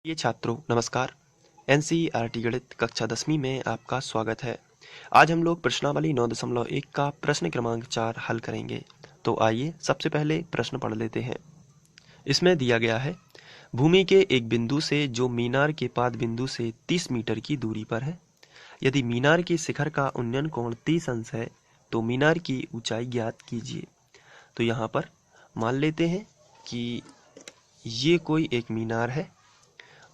ये छात्रों नमस्कार। एनसीईआरटी गणित कक्षा 10वीं में आपका स्वागत है। आज हम लोग प्रश्नावली 9.1 का प्रश्न क्रमांक 4 हल करेंगे। तो आइए सबसे पहले प्रश्न पढ़ लेते हैं। इसमें दिया गया है, भूमि के एक बिंदु से जो मीनार के पाद बिंदु से 30 मीटर की दूरी पर है, यदि मीनार के शिखर का उन्नयन कोण 30 अंश है तो मीनार की ऊंचाई ज्ञात कीजिए। तो यहाँ पर मान लेते हैं कि ये कोई एक मीनार है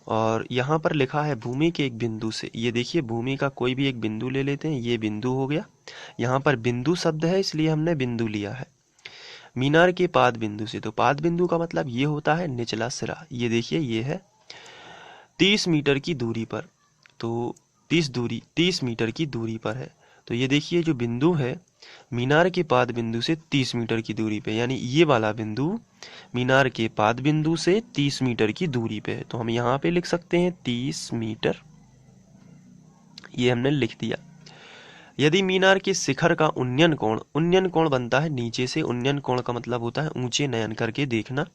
और यहाँ पर लिखा है भूमि के एक बिंदु से। ये देखिए, भूमि का कोई भी एक बिंदु ले लेते हैं, ये बिंदु हो गया। यहाँ पर बिंदु शब्द है इसलिए हमने बिंदु लिया है। मीनार के पाद बिंदु से, तो पाद बिंदु का मतलब ये होता है निचला सिरा। ये देखिए, ये है 30 मीटर की दूरी पर। तो 30 मीटर की दूरी पर है। तो ये देखिए, जो बिंदु है मीनार के पाद बिंदु से 30 मीटर की दूरी पे, यानी ये वाला बिंदु मीनार के पाद बिंदु से 30 मीटर की दूरी पे है। तो हम यहाँ पे लिख सकते हैं 30 मीटर, ये हमने लिख दिया। यदि मीनार के शिखर का उन्नयन कोण बनता है नीचे से। उन्नयन कोण का मतलब होता है ऊंचे नयन करके देखना,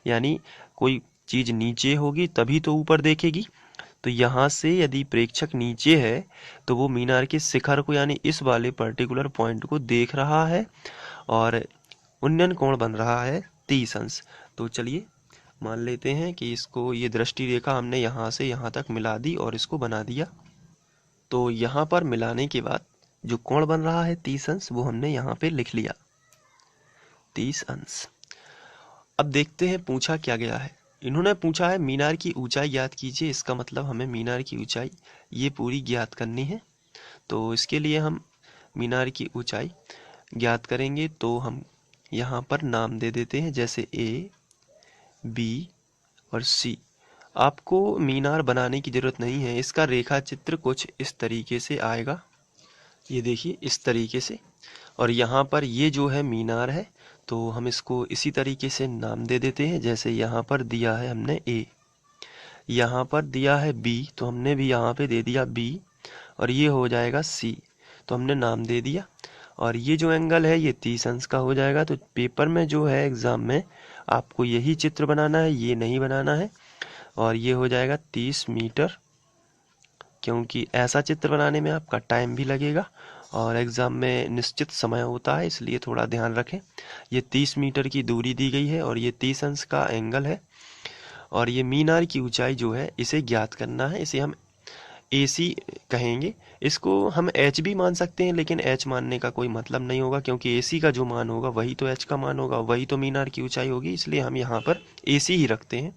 यानी कोई चीज नीचे होगी तभी तो ऊपर देखेगी। तो यहाँ से यदि प्रेक्षक नीचे है तो वो मीनार के शिखर को, यानी इस वाले पर्टिकुलर पॉइंट को देख रहा है और उन्नयन कोण बन रहा है 30 अंश। तो चलिए मान लेते हैं कि इसको, ये दृष्टि रेखा हमने यहाँ से यहाँ तक मिला दी और इसको बना दिया। तो यहाँ पर मिलाने के बाद जो कोण बन रहा है 30 अंश, वो हमने यहाँ पे लिख लिया 30 अंश। अब देखते हैं पूछा क्या गया है। इन्होंने पूछा है मीनार की ऊंचाई ज्ञात कीजिए। इसका मतलब हमें मीनार की ऊंचाई ये पूरी ज्ञात करनी है। तो इसके लिए हम मीनार की ऊंचाई ज्ञात करेंगे। तो हम यहाँ पर नाम दे देते हैं, जैसे ए, बी और सी। आपको मीनार बनाने की जरूरत नहीं है। इसका रेखा चित्र कुछ इस तरीके से आएगा, ये देखिए इस तरीके से। और यहाँ पर ये जो है मीनार है, तो हम इसको इसी तरीके से नाम दे देते हैं। जैसे यहाँ पर दिया है हमने ए, यहाँ पर दिया है बी, तो हमने भी यहाँ पे दे दिया बी, और ये हो जाएगा सी, तो हमने नाम दे दिया। और ये जो एंगल है ये 30 अंश का हो जाएगा। तो पेपर में जो है एग्जाम में आपको यही चित्र बनाना है, ये नहीं बनाना है। और ये हो जाएगा 30 मीटर, क्योंकि ऐसा चित्र बनाने में आपका टाइम भी लगेगा और एग्ज़ाम में निश्चित समय होता है, इसलिए थोड़ा ध्यान रखें। ये 30 मीटर की दूरी दी गई है और ये 30 अंश का एंगल है। और ये मीनार की ऊंचाई जो है इसे ज्ञात करना है। इसे हम AC कहेंगे। इसको हम H भी मान सकते हैं, लेकिन H मानने का कोई मतलब नहीं होगा, क्योंकि AC का जो मान होगा वही तो H का मान होगा, वही तो मीनार की ऊंचाई होगी। इसलिए हम यहाँ पर AC ही रखते हैं।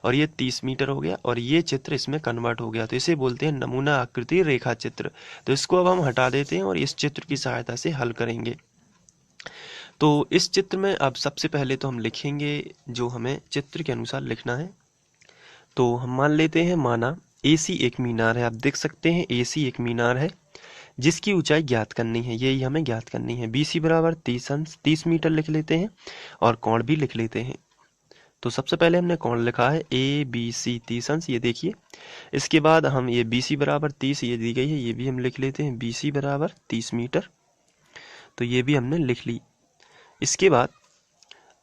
और ये 30 मीटर हो गया और ये चित्र इसमें कन्वर्ट हो गया। तो इसे बोलते हैं नमूना आकृति रेखा चित्र। तो इसको अब हम हटा देते हैं और इस चित्र की सहायता से हल करेंगे। तो इस चित्र में अब सबसे पहले तो हम लिखेंगे जो हमें चित्र के अनुसार लिखना है। तो हम मान लेते हैं, माना AC एक मीनार है। आप देख सकते हैं AC एक मीनार है जिसकी ऊंचाई ज्ञात करनी है, यही हमें ज्ञात करनी है। BC बराबर 30 अंश, 30 मीटर लिख लेते हैं और कोण भी लिख लेते हैं। तो सबसे पहले हमने कोण लिखा है ABC 30 अंश, ये देखिए। इसके बाद हम ये BC बराबर 30 ये दी गई है, ये भी हम लिख लेते हैं BC बराबर 30 मीटर। तो ये भी हमने लिख ली। इसके बाद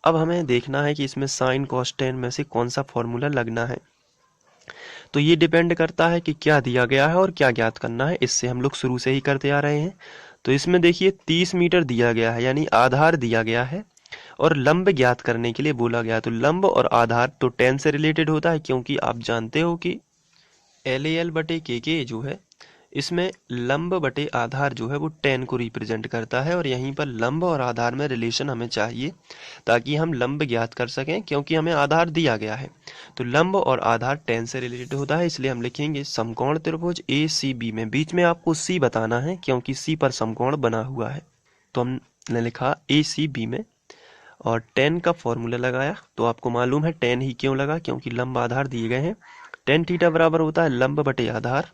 अब हमें देखना है कि इसमें साइन कॉस टेन में से कौन सा फॉर्मूला लगना है। तो ये डिपेंड करता है कि क्या दिया गया है और क्या ज्ञात करना है। इससे हम लोग शुरू से ही करते आ रहे हैं। तो इसमें देखिए 30 मीटर दिया गया है, यानी आधार दिया गया है और लंब ज्ञात करने के लिए बोला गया। तो लंब और आधार तो टेन से रिलेटेड होता है, क्योंकि आप जानते हो कि LAL बटे KK जो है, इसमें लंब बटे आधार जो है वो टेन को रिप्रेजेंट करता है। और यहीं पर लंब और आधार में रिलेशन हमें चाहिए ताकि हम लंब ज्ञात कर सकें, क्योंकि हमें आधार दिया गया है। तो लंब और आधार टेन से रिलेटेड होता है, इसलिए हम लिखेंगे समकोण त्रिभुज ACB में। बीच में आपको C बताना है, क्योंकि C पर समकोण बना हुआ है। तो हमने लिखा ACB में और टेन का फॉर्मूला लगाया। तो आपको मालूम है टेन ही क्यों लगा, क्योंकि लंब आधार दिए गए हैं। टेन थीटा बराबर होता है लंब बटे आधार।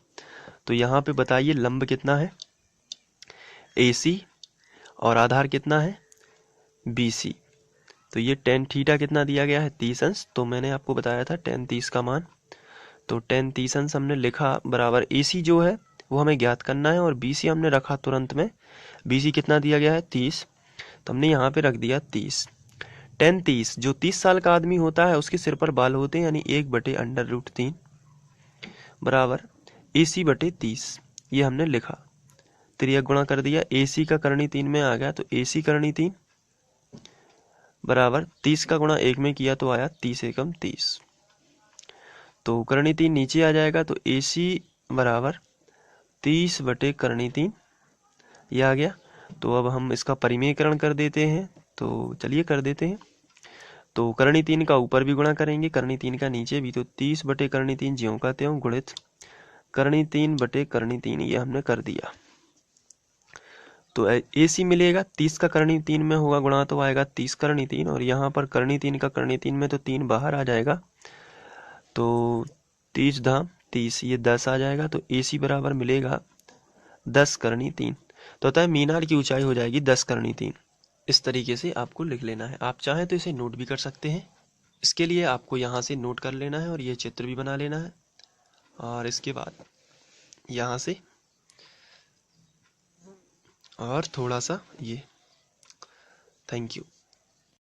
तो यहाँ पे बताइए लंब कितना है AC और आधार कितना है BC। तो ये टेन थीटा कितना दिया गया है 30 अंश। तो मैंने आपको बताया था टेन 30 का मान। तो टेन 30 अंश हमने लिखा बराबर AC जो है वो हमें ज्ञात करना है, और BC हमने रखा तुरंत में। BC कितना दिया गया है 30, तो हमने यहाँ पे रख दिया 30। 10 30, जो 30 साल का आदमी होता है उसके सिर पर बाल होते हैं, यानी 1/√3 बराबर AC बटे 30। ये हमने लिखा, त्रियक गुणा कर दिया, AC का करनी 3 में आ गया तो AC करनी 3 बराबर 30 का गुणा 1 में किया तो आया 30 एकम 30। तो करनी 3 नीचे आ जाएगा तो AC बराबर 30 बटे करनी 3, ये आ गया। तो अब हम इसका परिमेयकरण कर देते हैं, तो चलिए कर देते हैं। तो करनी 3 का ऊपर भी गुणा करेंगे, करनी 3 का नीचे भी, तो 30 बटे करनी 3 ज्यों का त्यों गुणित करनी 3 बटे करनी 3, ये हमने कर दिया। तो AC मिलेगा, 30 का करनी 3 में होगा गुणा तो आएगा 30 करनी 3, और यहाँ पर करनी 3 का करनी 3 में तो 3 बाहर आ जाएगा, तो 30 धाम 30, ये 10 आ जाएगा। तो AC बराबर मिलेगा 10 करनी 3। तो अतः मीनार की ऊंचाई हो जाएगी 10 करनी 3। इस तरीके से आपको लिख लेना है। आप चाहें तो इसे नोट भी कर सकते हैं। इसके लिए आपको यहाँ से नोट कर लेना है और ये चित्र भी बना लेना है, और इसके बाद यहाँ से और थोड़ा सा ये। Thank you.